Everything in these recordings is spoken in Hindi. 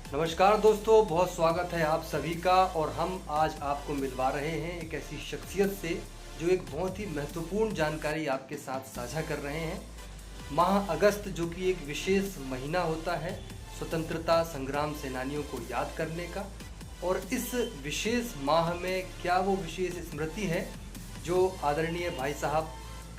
नमस्कार दोस्तों, बहुत स्वागत है आप सभी का। और हम आज आपको मिलवा रहे हैं एक ऐसी शख्सियत से जो एक बहुत ही महत्वपूर्ण जानकारी आपके साथ साझा कर रहे हैं। माह अगस्त जो कि एक विशेष महीना होता है स्वतंत्रता संग्राम सेनानियों को याद करने का, और इस विशेष माह में क्या वो विशेष स्मृति है जो आदरणीय भाई साहब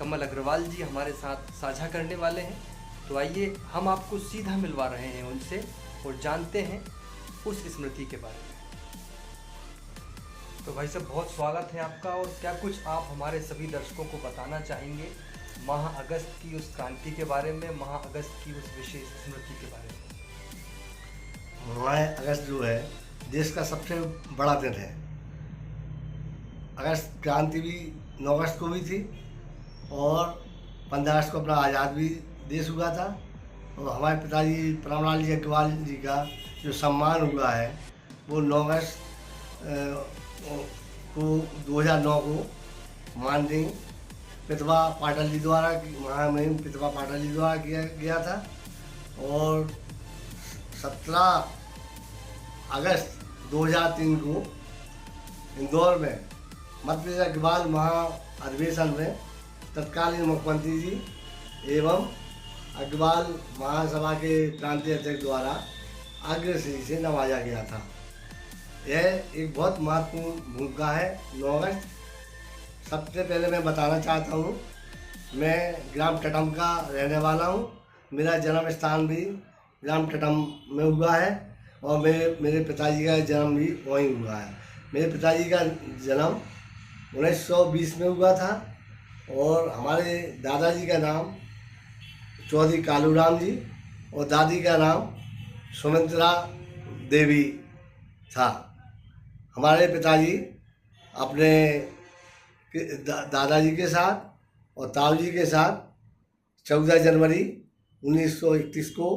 कमल अग्रवाल जी हमारे साथ साझा करने वाले हैं। तो आइए हम आपको सीधा मिलवा रहे हैं उनसे और जानते हैं उस स्मृति के बारे में। तो भाई साहब, बहुत स्वागत है आपका। और क्या कुछ आप हमारे सभी दर्शकों को बताना चाहेंगे माह अगस्त की उस क्रांति के बारे में, माह अगस्त की उस विशेष स्मृति के बारे में? माह अगस्त जो है देश का सबसे बड़ा दिन है। अगस्त क्रांति भी 9 अगस्त को हुई थी और 15 अगस्त को अपना आज़ाद भी देश हुआ था। और हमारे पिताजी परमलाल जी अग्रवाल जी का जो सम्मान हुआ है वो 9 अगस्त को 2009 को माननीय प्रतिभा पाटिल जी द्वारा महामहिम प्रतिभा पाटिल जी द्वारा किया गया था। और 17 अगस्त 2003 को इंदौर में मध्य प्रदेश अग्रवाल महाअधिवेशन में तत्कालीन मुख्यमंत्री जी एवं अग्रवाल महासभा के प्रांतीय अध्यक्ष द्वारा अग्रश्री से नवाजा गया था। यह एक बहुत महत्वपूर्ण भूमिका है 9 अगस्त। सबसे पहले मैं बताना चाहता हूँ, मैं ग्राम टटम का रहने वाला हूँ। मेरा जन्म स्थान भी ग्राम टटम में हुआ है और मेरे पिताजी का जन्म भी वहीं हुआ है। मेरे पिताजी का जन्म 1920 में हुआ था और हमारे दादाजी का नाम चौधरी कालूराम जी और दादी का नाम सुमित्रा देवी था। हमारे पिताजी अपने दादाजी के साथ और ताऊ जी के साथ 14 जनवरी 1931 को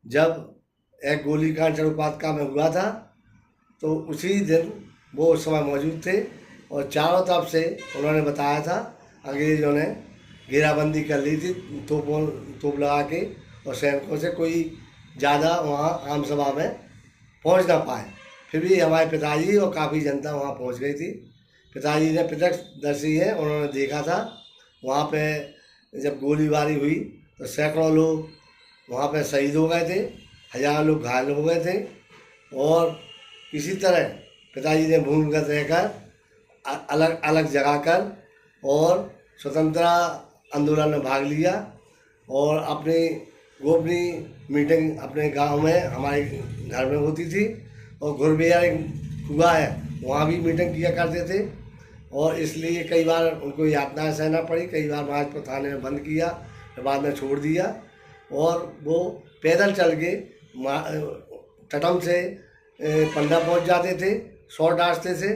जब एक गोलीकांड चरुपातका में हुआ था तो उसी दिन वो उस समय मौजूद थे और चारों तरफ से उन्होंने बताया था अंग्रेज़ों ने घेराबंदी कर ली थी तोप लगा के, और सैनिकों से कोई ज़्यादा वहाँ आम सभा में पहुँच ना पाए। फिर भी हमारे पिताजी और काफ़ी जनता वहाँ पहुँच गई थी। पिताजी ने प्रत्यक्षदर्शी है, उन्होंने देखा था वहाँ पे जब गोलीबारी हुई तो सैकड़ों लोग वहाँ पे शहीद हो गए थे, हज़ारों लोग घायल हो गए थे। और इसी तरह पिताजी ने भूमिगत रहकर अलग अलग जगह कर और स्वतंत्रता आंदोलन में भाग लिया और अपनी गोपनीय मीटिंग अपने गांव में हमारे घर में होती थी और गुरबिया एक हुआ है वहाँ भी मीटिंग किया करते थे। और इसलिए कई बार उनको यातनाएं सहना पड़ी, कई बार भाजपा थाने में बंद किया, फिर बाद में छोड़ दिया। और वो पैदल चल के टटम से पंडा पहुँच जाते थे शॉर्ट रास्ते से,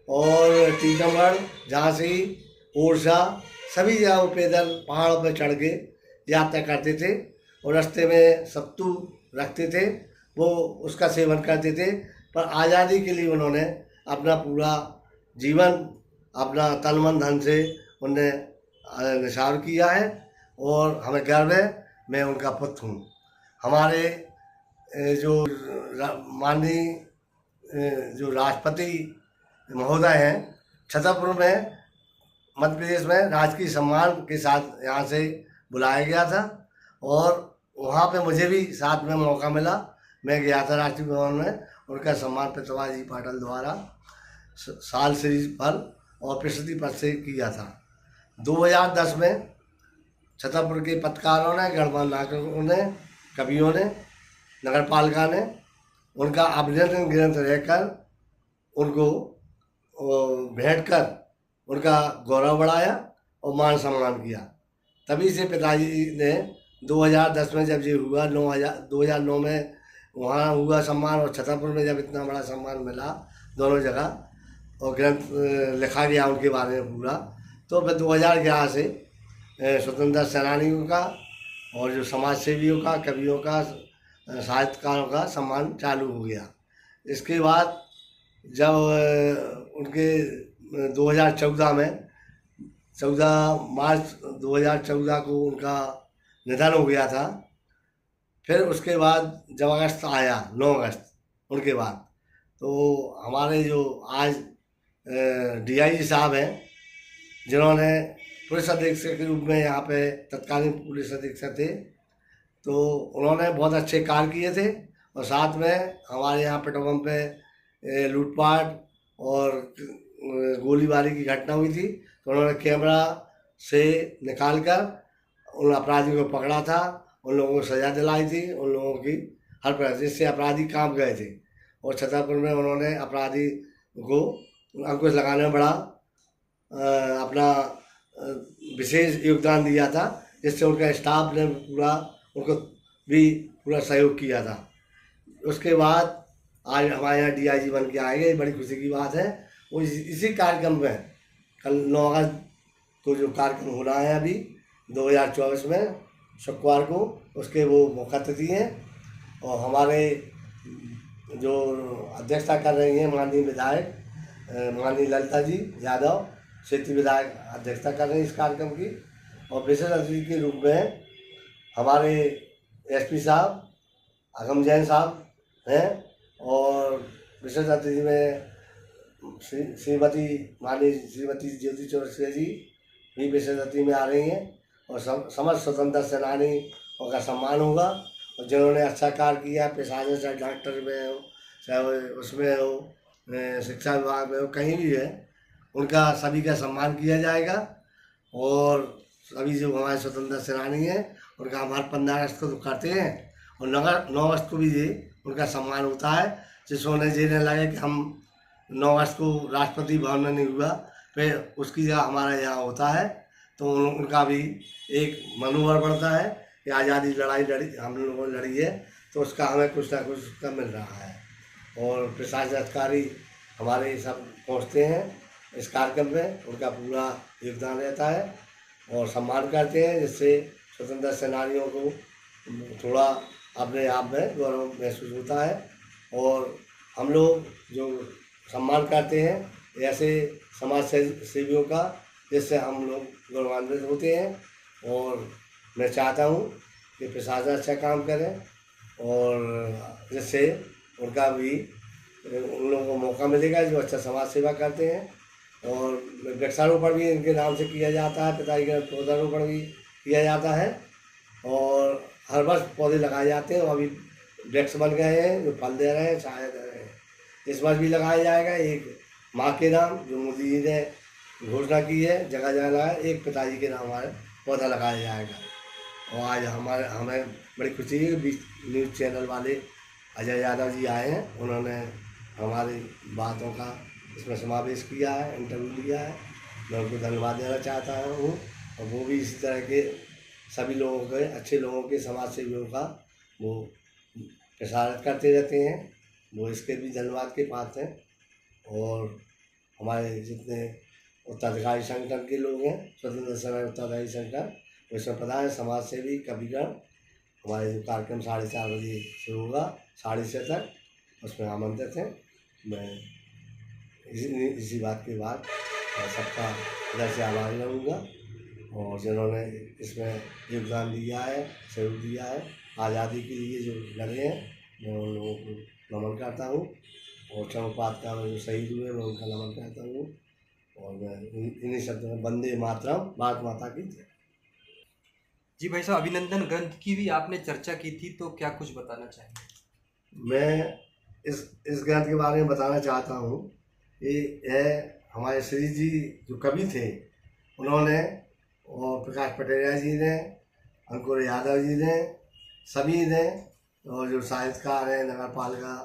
और टीकमगढ़, झांसी, ओरछा सभी जगह वो पैदल पहाड़ों पर चढ़ के यात्रा करते थे और रास्ते में सत्तू रखते थे, वो उसका सेवन करते थे। पर आज़ादी के लिए उन्होंने अपना पूरा जीवन अपना तन मन धन से उन्होंने निछावर किया है और हमें गर्व है, मैं उनका पुत्र हूँ। हमारे जो माननीय जो राष्ट्रपति महोदय हैं छतरपुर में मध्य प्रदेश में राजकीय सम्मान के साथ यहाँ से बुलाया गया था और वहाँ पे मुझे भी साथ में मौका मिला। मैं गया था राष्ट्रीय भवन में, उनका सम्मान प्रतिभा जी पाटिल द्वारा साल श्री फल और प्रसिद्धि पद से किया था। 2010 में छतरपुर के पत्रकारों ने, गणमान्य नागरिकों ने, कवियों ने, नगर पालिका ने उनका अभिनंदन ग्रंथ रहकर उनको भेंट कर उनका गौरव बढ़ाया और मान सम्मान किया। तभी से पिताजी ने 2010 में जब ये हुआ 2009 में वहाँ हुआ सम्मान, और छतरपुर में जब इतना बड़ा सम्मान मिला दोनों जगह और ग्रंथ लिखा गया उनके बारे में पूरा, तो फिर 2011 से स्वतंत्रता सेनानियों का और जो समाज सेवियों का, कवियों का, साहित्यकारों का सम्मान चालू हो गया। इसके बाद जब उनके 2014 में 14 मार्च 2014 को उनका निधन हो गया था, फिर उसके बाद जब अगस्त आया 9 अगस्त उनके बाद, तो हमारे जो आज DIG साहब हैं, जिन्होंने पुलिस अधीक्षक के रूप में यहाँ पे तत्कालीन पुलिस अधीक्षक थे, तो उन्होंने बहुत अच्छे कार्य किए थे। और साथ में हमारे यहाँ पेट्रोल पंप पे लूटपाट और गोलीबारी की घटना हुई थी, तो उन्होंने कैमरा से निकाल कर उन अपराधियों को पकड़ा था, उन लोगों को सज़ा दिलाई थी, उन लोगों की हर प्रकार, जिससे अपराधी कांप गए थे। और छतरपुर में उन्होंने अपराधी को अंकुश लगाने में बड़ा अपना विशेष योगदान दिया था, जिससे उनका स्टाफ ने पूरा उनको भी पूरा सहयोग किया था। उसके बाद आज हमारे यहाँ DIG बन के आए गए, बड़ी खुशी की बात है। वो इसी कार्यक्रम में कल 9 अगस्त को जो कार्यक्रम हो रहा है अभी 2024 में शुक्रवार को, उसके वो मुख्यातिथि हैं। और हमारे जो अध्यक्षता कर रही हैं माननीय विधायक माननीय ललिता जी यादव, क्षेत्रीय विधायक अध्यक्षता कर रहे हैं इस कार्यक्रम की। और विशेष अतिथि के रूप में हमारे SP साहब अगम जैन साहब हैं, और विशेष अतिथि में श्रीमती ज्योति चौरसिया जी भी विशेष अतिथि में आ रही हैं। और समस्त स्वतंत्रता सेनानी का सम्मान होगा, और जिन्होंने अच्छा कार्य किया, पेशाने चाहे डॉक्टर में हो, चाहे उसमें हो, शिक्षा विभाग में हो, कहीं भी है, उनका सभी का सम्मान किया जाएगा। और सभी जो हमारे स्वतंत्रता सेनानी हैं उनका हम हर 15 अगस्त को तो करते हैं, और 9 अगस्त को भी ये उनका सम्मान होता है। जिसमें जिन्हें लगे कि हम 9 अगस्त को राष्ट्रपति भवन में नहीं हुआ, फिर उसकी जगह हमारे यहाँ होता है, तो उनका भी एक मनोबल बढ़ता है कि आज़ादी लड़ाई लड़ी हम लोगों ने लड़ी है, तो उसका हमें कुछ ना कुछ उसका मिल रहा है। और प्रशासनिक अधिकारी हमारे सब पहुँचते हैं इस कार्यक्रम में, उनका पूरा योगदान रहता है और सम्मान करते हैं, जिससे स्वतंत्रता सेनानियों को थोड़ा अपने आप में गौरव महसूस होता है। और हम लोग जो सम्मान करते हैं ऐसे समाज सेवियों का, जिससे हम लोग गौरवान्वित होते हैं। और मैं चाहता हूँ कि प्रशासन अच्छा काम करे, और जिससे उनका भी उन लोगों को मौका मिलेगा जो अच्छा समाज सेवा करते हैं। और वृक्षारोपण भी इनके नाम से किया जाता है, पिताजी का पौधारोपण भी किया जाता है, और हर वर्ष पौधे लगाए जाते हैं। और अभी वृक्ष बन गए हैं जो फल दे रहे हैं, छाया दे रहे हैं। इस वर्ष भी लगाया जाएगा एक माँ के नाम, जो मोदी जी ने घोषणा की है, जगह जगह लगाए, एक पिताजी के नाम हमारे पौधा लगाया जाएगा। और आज हमें बड़ी खुशी है, न्यूज़ चैनल वाले अजय यादव जी आए हैं, उन्होंने हमारी बातों का इसमें समावेश किया है, इंटरव्यू लिया है। मैं उनको धन्यवाद देना चाहता हूँ। और वो भी इसी तरह के सभी लोगों के, अच्छे लोगों के, समाज सेवियों का वो प्रसारित करते रहते हैं, वो इसके भी धन्यवाद के पात्र हैं। और हमारे जितने उत्तराधिकारी संगठन के लोग हैं, स्वतंत्रता सेनानी उत्तराधिकारी संगठन, उसमें प्रधान समाज सेवी कविगण, हमारे जो कार्यक्रम 4:30 बजे शुरू होगा 6:30 तक, उसमें आमंत्रित हैं। मैं इसी बात के बाद सबका इधर से आभारी रहूँगा, और जिन्होंने इसमें योगदान दिया है, सहयोग दिया है, आज़ादी के लिए जो लड़े हैं, मैं उन लोगों को नमन करता हूँ। और चंपात का जो शहीद हुए मैं उनका नमन करता हूँ। और मैं इन्हीं शब्दों में वंदे मातरम, भारत माता की जय। जी भाई साहब, अभिनंदन ग्रंथ की भी आपने चर्चा की थी, तो क्या कुछ बताना चाहेंगे? मैं इस ग्रंथ के बारे में बताना चाहता हूँ। ये है हमारे श्री जी जो कवि थे, उन्होंने, और प्रकाश पटेरिया जी ने, अंकुर यादव जी ने, सभी ने, और जो साहित्यकार हैं, नगर पालिका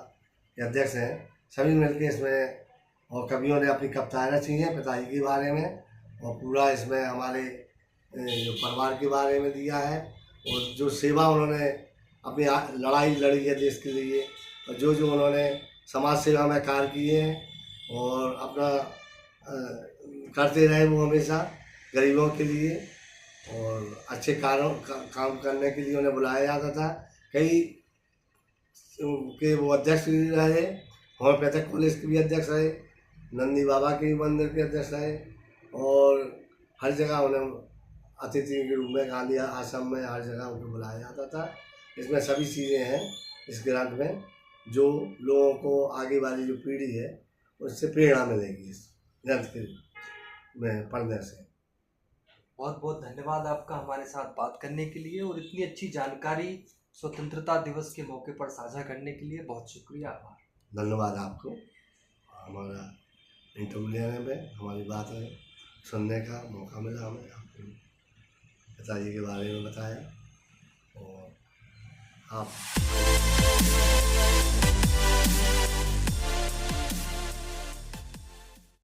के अध्यक्ष हैं, सभी मिलकर इसमें, और कवियों ने अपनी कविताएं रची हैं पिताजी के बारे में, और पूरा इसमें हमारे जो परिवार के बारे में दिया है, और जो सेवा उन्होंने अपनी लड़ाई लड़ी है देश के लिए, और जो उन्होंने समाज सेवा में कार्य किए हैं, और अपना करते रहे वो हमेशा गरीबों के लिए, और अच्छे काम करने के लिए उन्हें बुलाया जाता था। कई के वो अध्यक्ष भी रहे, होम्योपैथिक कॉलेज के भी अध्यक्ष रहे, नंदी बाबा के भी मंदिर के अध्यक्ष रहे, और हर जगह उन्हें अतिथि के रूप में गांधी आश्रम में हर जगह उनको बुलाया जाता था। इसमें सभी चीज़ें हैं इस ग्रंथ में, जो लोगों को आगे वाली जो पीढ़ी है उससे प्रेरणा मिलेगी इस ग्रंथ के में पढ़ने से। बहुत बहुत धन्यवाद आपका हमारे साथ बात करने के लिए और इतनी अच्छी जानकारी स्वतंत्रता दिवस के मौके पर साझा करने के लिए बहुत शुक्रिया, आभार। धन्यवाद आपको हमारा इंटरव्यू लेने में, हमारी बात सुनने का मौका मिला, हमें आपके पिताजी के बारे में बताया और आप